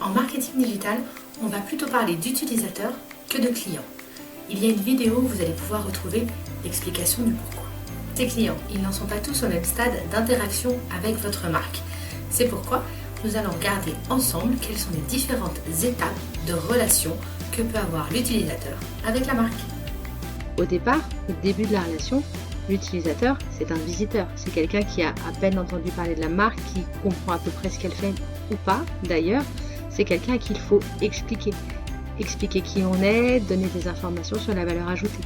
En marketing digital, on va plutôt parler d'utilisateurs que de clients. Il y a une vidéo où vous allez pouvoir retrouver l'explication du pourquoi. Ces clients, ils n'en sont pas tous au même stade d'interaction avec votre marque. C'est pourquoi nous allons regarder ensemble quelles sont les différentes étapes de relation que peut avoir l'utilisateur avec la marque. Au départ, au début de la relation, l'utilisateur, c'est un visiteur. C'est quelqu'un qui a à peine entendu parler de la marque, qui comprend à peu près ce qu'elle fait ou pas. D'ailleurs, c'est quelqu'un à qui il faut expliquer. Expliquer qui on est, donner des informations sur la valeur ajoutée.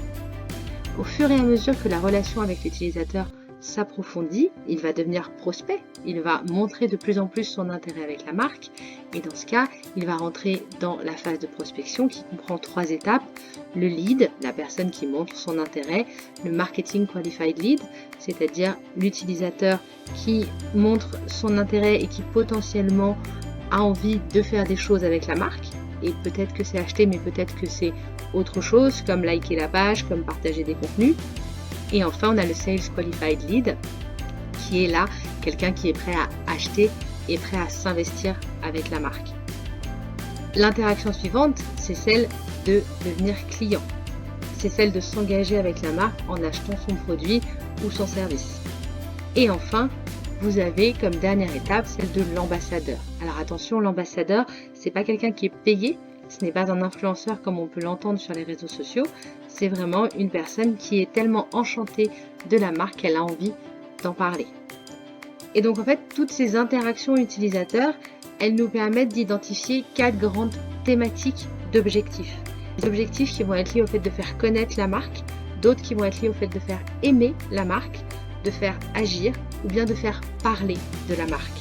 Au fur et à mesure que la relation avec l'utilisateur s'approfondit, il va devenir prospect, il va montrer de plus en plus son intérêt avec la marque et dans ce cas, il va rentrer dans la phase de prospection qui comprend 3 étapes. Le lead, la personne qui montre son intérêt, le marketing qualified lead, c'est-à-dire l'utilisateur qui montre son intérêt et qui potentiellement a envie de faire des choses avec la marque et peut-être que c'est acheter mais peut-être que c'est autre chose comme liker la page, comme partager des contenus. Et enfin, on a le Sales Qualified Lead, qui est là, quelqu'un qui est prêt à acheter et prêt à s'investir avec la marque. L'interaction suivante, c'est celle de devenir client. C'est celle de s'engager avec la marque en achetant son produit ou son service. Et enfin, vous avez comme dernière étape celle de l'ambassadeur. Alors attention, l'ambassadeur, c'est pas quelqu'un qui est payé. Ce n'est pas un influenceur comme on peut l'entendre sur les réseaux sociaux, c'est vraiment une personne qui est tellement enchantée de la marque qu'elle a envie d'en parler. Et donc en fait, toutes ces interactions utilisateurs, elles nous permettent d'identifier 4 grandes thématiques d'objectifs. Des objectifs qui vont être liés au fait de faire connaître la marque, d'autres qui vont être liés au fait de faire aimer la marque, de faire agir ou bien de faire parler de la marque.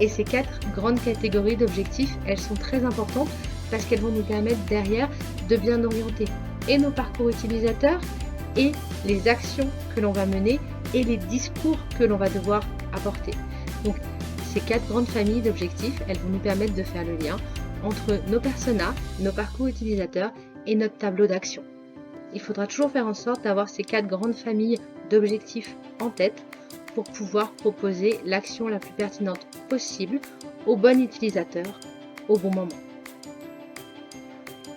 Et ces 4 grandes catégories d'objectifs, elles sont très importantes parce qu'elles vont nous permettre derrière de bien orienter et nos parcours utilisateurs et les actions que l'on va mener et les discours que l'on va devoir apporter. Donc ces 4 grandes familles d'objectifs, elles vont nous permettre de faire le lien entre nos personas, nos parcours utilisateurs et notre tableau d'action. Il faudra toujours faire en sorte d'avoir ces 4 grandes familles d'objectifs en tête pour pouvoir proposer l'action la plus pertinente possible au bon utilisateur au bon moment.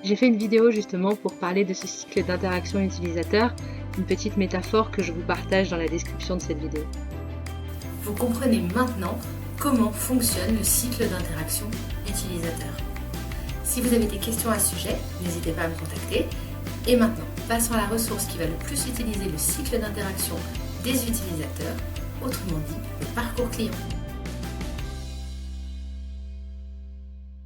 J'ai fait une vidéo justement pour parler de ce cycle d'interaction utilisateur, une petite métaphore que je vous partage dans la description de cette vidéo. Vous comprenez maintenant comment fonctionne le cycle d'interaction utilisateur. Si vous avez des questions à ce sujet, n'hésitez pas à me contacter. Et maintenant, passons à la ressource qui va le plus utiliser le cycle d'interaction des utilisateurs, autrement dit le parcours client.